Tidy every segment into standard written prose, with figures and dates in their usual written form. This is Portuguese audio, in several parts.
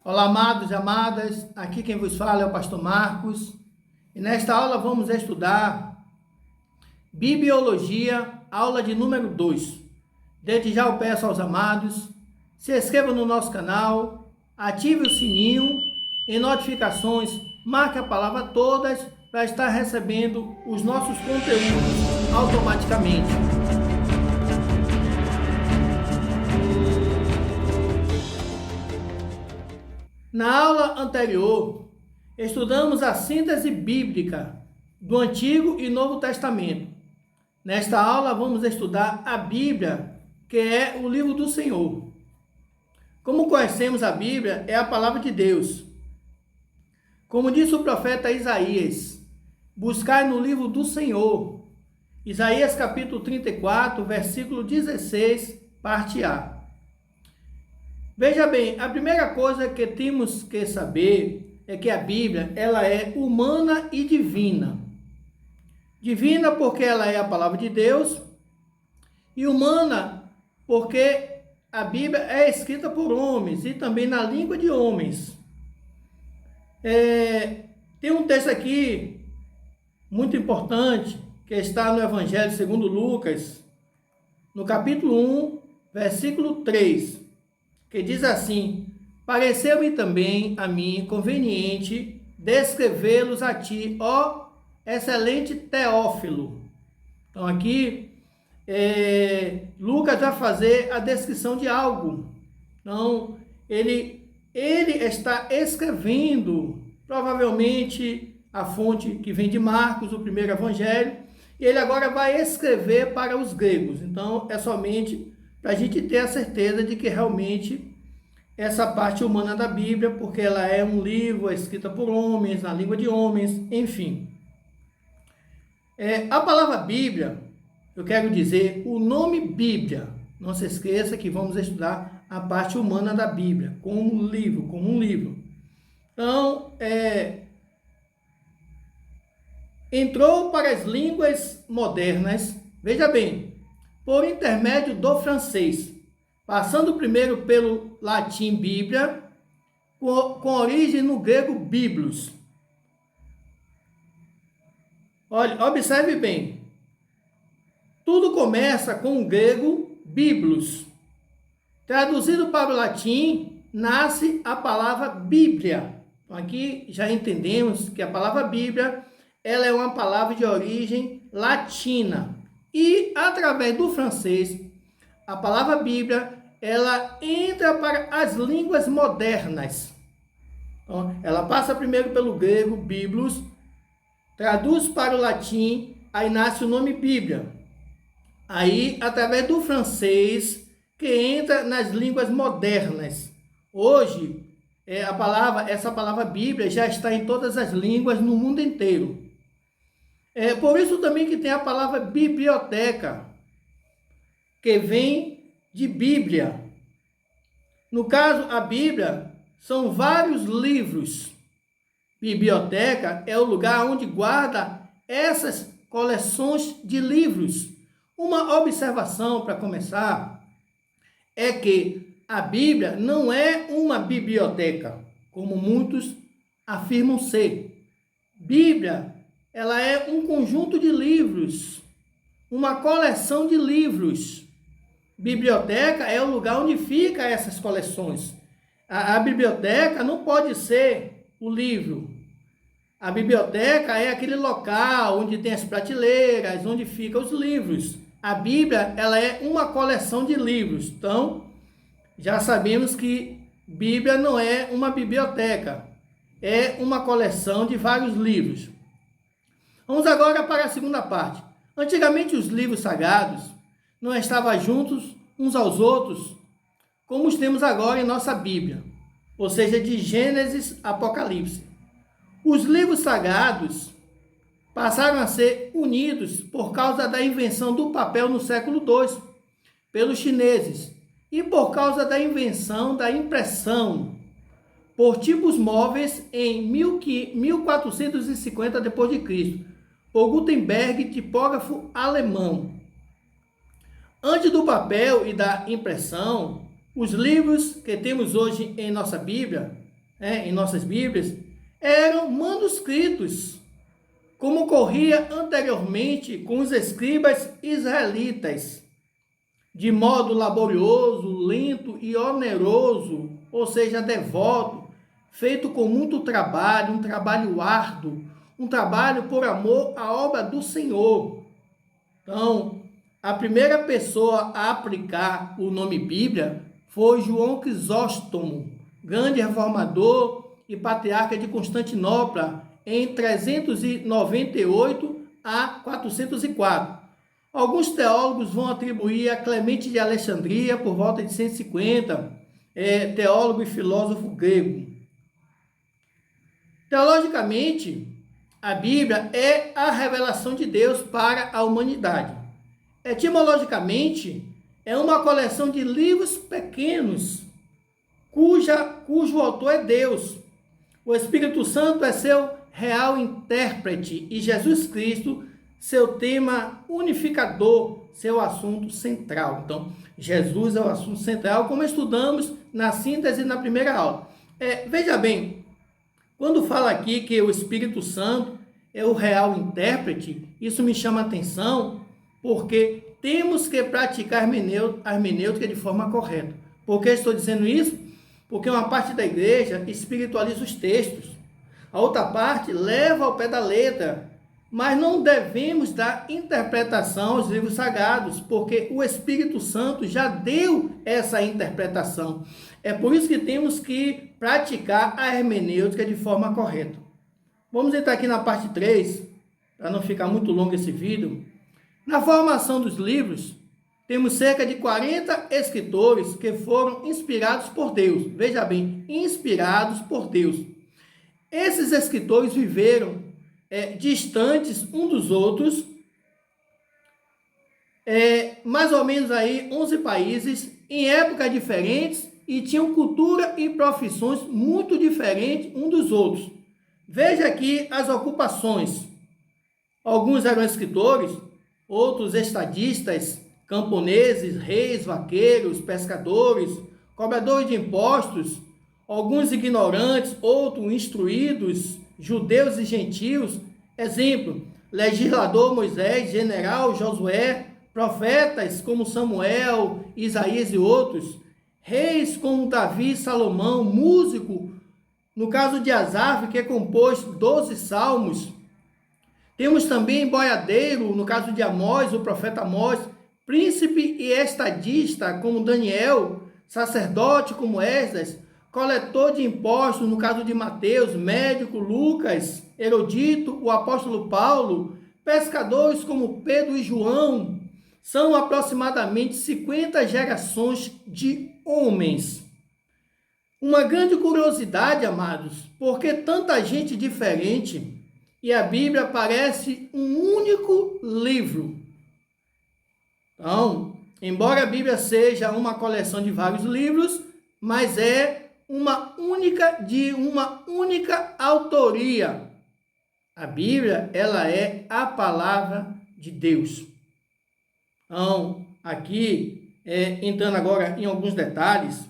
Olá, amados e amadas, aqui quem vos fala é o pastor Marcos, e nesta aula vamos estudar Bibliologia, aula de número 2. Desde já eu peço aos amados, se inscrevam no nosso canal, ative o sininho e notificações, marque a palavra todas para estar recebendo os nossos conteúdos automaticamente. Na aula anterior, estudamos a síntese bíblica do Antigo e Novo Testamento. Nesta aula, vamos estudar a Bíblia, que é o livro do Senhor. Como conhecemos, a Bíblia é a palavra de Deus. Como disse o profeta Isaías, buscai no livro do Senhor. Isaías capítulo 34, versículo 16, parte A. Veja bem, a primeira coisa que temos que saber é que a Bíblia, ela é humana e divina. Divina porque ela é a palavra de Deus e humana porque a Bíblia é escrita por homens e também na língua de homens. Tem um texto aqui muito importante que está no Evangelho segundo Lucas, no capítulo 1, versículo 3. Que diz assim: pareceu-me também a mim conveniente descrevê-los a ti, ó excelente Teófilo. Então aqui Lucas vai fazer a descrição de algo. Então ele está escrevendo, provavelmente a fonte que vem de Marcos, o primeiro evangelho, e ele agora vai escrever para os gregos. Então é somente para a gente ter a certeza de que realmente essa parte humana da Bíblia, porque ela é um livro escrita por homens, na língua de homens, enfim. A palavra Bíblia, eu quero dizer, o nome Bíblia, não se esqueça que vamos estudar a parte humana da Bíblia, como um livro. Então, entrou para as línguas modernas, veja bem, por intermédio do francês, passando primeiro pelo latim Bíblia, com origem no grego Biblos. Olha, observe bem, tudo começa com o grego Biblos. Traduzido para o latim, nasce a palavra Bíblia. Então, aqui já entendemos que a palavra Bíblia, ela é uma palavra de origem latina. E, através do francês, a palavra Bíblia, ela entra para as línguas modernas. Então, ela passa primeiro pelo grego, Biblos, traduz para o latim, aí nasce o nome Bíblia. Aí, através do francês, que entra nas línguas modernas. Hoje, essa palavra Bíblia já está em todas as línguas no mundo inteiro. É por isso também que tem a palavra biblioteca, que vem de Bíblia. No caso, a Bíblia são vários livros. Biblioteca é o lugar onde guarda essas coleções de livros. Uma observação para começar é que a Bíblia não é uma biblioteca, como muitos afirmam ser. Bíblia, ela é um conjunto de livros, uma coleção de livros. Biblioteca é o lugar onde ficam essas coleções. A biblioteca não pode ser o livro. A biblioteca é aquele local onde tem as prateleiras, onde ficam os livros. A Bíblia, ela é uma coleção de livros. Então, já sabemos que Bíblia não é uma biblioteca. É uma coleção de vários livros. Vamos agora para a segunda parte. Antigamente os livros sagrados não estavam juntos uns aos outros, como os temos agora em nossa Bíblia, ou seja, de Gênesis a Apocalipse. Os livros sagrados passaram a ser unidos por causa da invenção do papel no século II, pelos chineses, e por causa da invenção da impressão por tipos móveis em 1450 d.C., por Gutenberg, tipógrafo alemão. Antes do papel e da impressão, os livros que temos hoje em nossa Bíblia em nossas Bíblias, eram manuscritos, como ocorria anteriormente com os escribas israelitas, de modo laborioso, lento e oneroso, ou seja, devoto, feito com muito trabalho, um trabalho árduo, um trabalho por amor à obra do Senhor. Então, a primeira pessoa a aplicar o nome Bíblia foi João Crisóstomo, grande reformador e patriarca de Constantinopla, em 398 a 404. Alguns teólogos vão atribuir a Clemente de Alexandria, por volta de 150, teólogo e filósofo grego. Teologicamente, a Bíblia é a revelação de Deus para a humanidade. Etimologicamente, é uma coleção de livros pequenos, cujo autor é Deus. O Espírito Santo é seu real intérprete e Jesus Cristo, seu tema unificador, seu assunto central. Então, Jesus é o assunto central, como estudamos na síntese na primeira aula. Veja bem, quando fala aqui que o Espírito Santo é o real intérprete, isso me chama a atenção, porque temos que praticar a hermenêutica de forma correta. Por que estou dizendo isso? Porque uma parte da igreja espiritualiza os textos, a outra parte leva ao pé da letra, mas não devemos dar interpretação aos livros sagrados, porque o Espírito Santo já deu essa interpretação. É por isso que temos que praticar a hermenêutica de forma correta. Vamos entrar aqui na parte 3, para não ficar muito longo esse vídeo. Na formação dos livros, temos cerca de 40 escritores que foram inspirados por Deus. Veja bem, inspirados por Deus. Esses escritores viveram distantes um dos outros, mais ou menos aí 11 países, em épocas diferentes, e tinham cultura e profissões muito diferentes um dos outros. Veja aqui as ocupações. Alguns eram escritores, outros estadistas, camponeses, reis, vaqueiros, pescadores, cobradores de impostos, alguns ignorantes, outros instruídos, judeus e gentios. Exemplo, legislador Moisés, general Josué, profetas como Samuel, Isaías e outros, reis como Davi e Salomão, músico, no caso de Asaf, que compôs 12 salmos. Temos também boiadeiro, no caso de Amós, o profeta Amós, príncipe e estadista, como Daniel, sacerdote, como Esdras, coletor de impostos, no caso de Mateus, médico, Lucas, erudito, o apóstolo Paulo, pescadores como Pedro e João. São aproximadamente 50 gerações de homens. Uma grande curiosidade, amados, porque tanta gente diferente e a Bíblia parece um único livro. Então, embora a Bíblia seja uma coleção de vários livros, mas é de uma única autoria. A Bíblia, ela é a palavra de Deus. Então, aqui, entrando agora em alguns detalhes,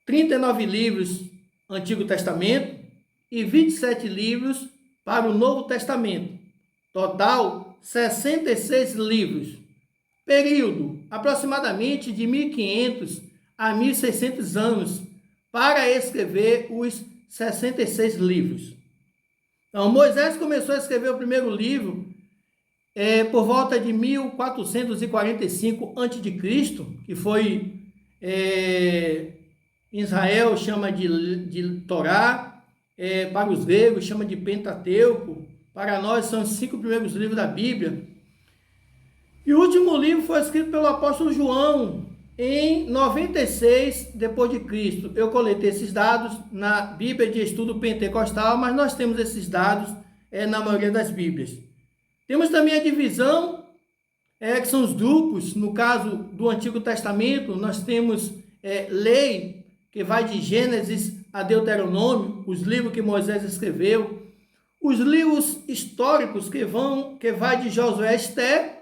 39 livros Antigo Testamento e 27 livros para o Novo Testamento. Total, 66 livros. Período, aproximadamente de 1500 a 1600 anos, para escrever os 66 livros. Então, Moisés começou a escrever o primeiro livro por volta de 1445 a.C., que foi, Israel chama de Torá, para os gregos chama de Pentateuco, para nós são os 5 primeiros livros da Bíblia. E o último livro foi escrito pelo apóstolo João, em 96 depois de Cristo. Eu coletei esses dados na Bíblia de Estudo Pentecostal, mas nós temos esses dados na maioria das Bíblias. Temos também a divisão, que são os grupos. No caso do Antigo Testamento, nós temos lei, que vai de Gênesis a Deuteronômio, os livros que Moisés escreveu. Os livros históricos, que vai de Josué a Esté.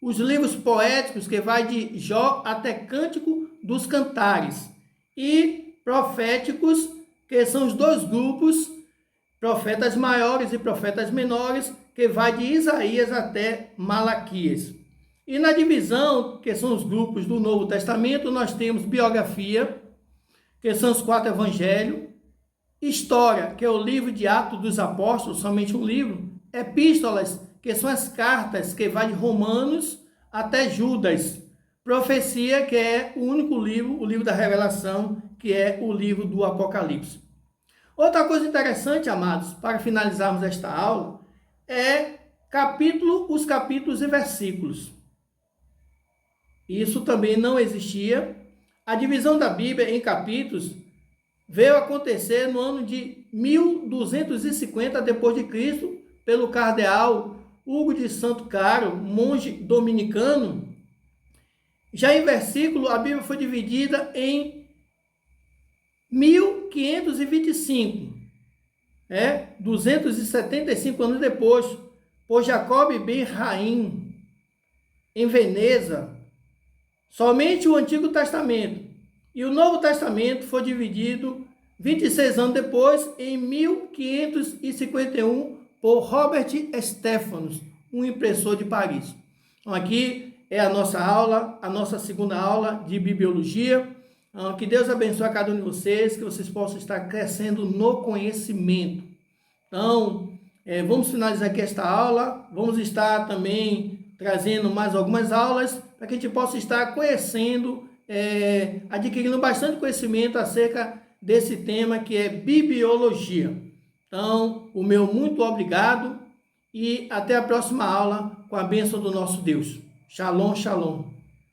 Os livros poéticos, que vai de Jó até Cântico dos Cantares. E proféticos, que são os dois grupos, profetas maiores e profetas menores, que vai de Isaías até Malaquias. E na divisão, que são os grupos do Novo Testamento, nós temos biografia, que são os 4 evangelhos, história, que é o livro de Atos dos Apóstolos, somente um livro, epístolas, que são as cartas que vai de Romanos até Judas, profecia, que é o único livro, o livro da revelação, que é o livro do Apocalipse. Outra coisa interessante, amados, para finalizarmos esta aula, é os capítulos e versículos. Isso também não existia. A divisão da Bíblia em capítulos veio acontecer no ano de 1250 d.C., pelo cardeal Hugo de Santo Caro, monge dominicano. Já em versículo, a Bíblia foi dividida em 1525, 275 anos depois, por Jacob ben Raim, em Veneza. Somente o Antigo Testamento e o Novo Testamento foi dividido 26 anos depois, em 1551, por Robert Stephanus, um impressor de Paris. Então, aqui é a nossa aula, a nossa segunda aula de bibliologia. Que Deus abençoe a cada um de vocês, que vocês possam estar crescendo no conhecimento. Então, vamos finalizar aqui esta aula. Vamos estar também trazendo mais algumas aulas para que a gente possa estar conhecendo, adquirindo bastante conhecimento acerca desse tema que é bibliologia. Então, o meu muito obrigado e até a próxima aula com a bênção do nosso Deus. Shalom, shalom.